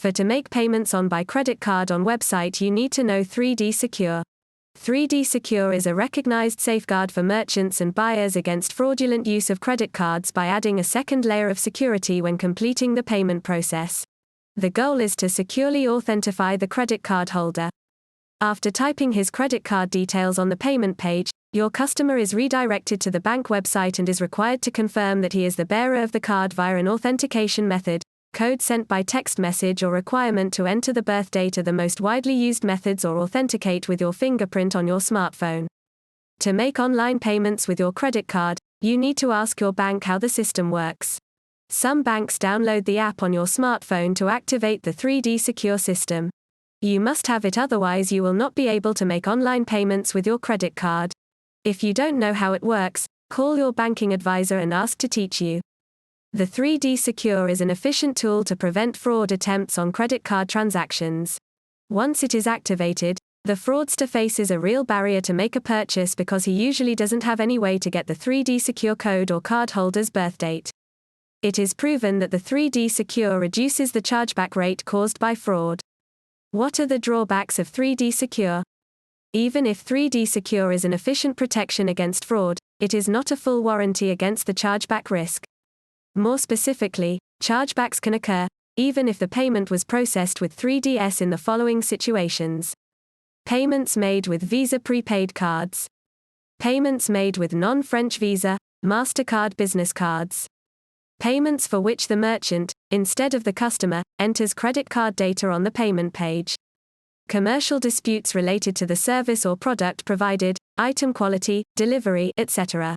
To make payments by credit card on website, you need to know 3D Secure. 3D Secure is a recognized safeguard for merchants and buyers against fraudulent use of credit cards by adding a second layer of security when completing the payment process. The goal is to securely authentify the credit card holder. After typing his credit card details on the payment page, your customer is redirected to the bank website and is required to confirm that he is the bearer of the card via an authentication method. Code sent by text message or requirement to enter the birth date are the most widely used methods, or authenticate with your fingerprint on your smartphone. To make online payments with your credit card, you need to ask your bank how the system works. Some banks download the app on your smartphone to activate the 3D Secure system. You must have it, otherwise you will not be able to make online payments with your credit card. If you don't know how it works, call your banking advisor and ask to teach you. The 3D Secure is an efficient tool to prevent fraud attempts on credit card transactions. Once it is activated, the fraudster faces a real barrier to make a purchase because he usually doesn't have any way to get the 3D Secure code or cardholder's birth date. It is proven that the 3D Secure reduces the chargeback rate caused by fraud. What are the drawbacks of 3D Secure? Even if 3D Secure is an efficient protection against fraud, it is not a full warranty against the chargeback risk. More specifically, chargebacks can occur, even if the payment was processed with 3DS in the following situations. Payments made with Visa prepaid cards. Payments made with non-French Visa, MasterCard business cards. Payments for which the merchant, instead of the customer, enters credit card data on the payment page. Commercial disputes related to the service or product provided, item quality, delivery, etc.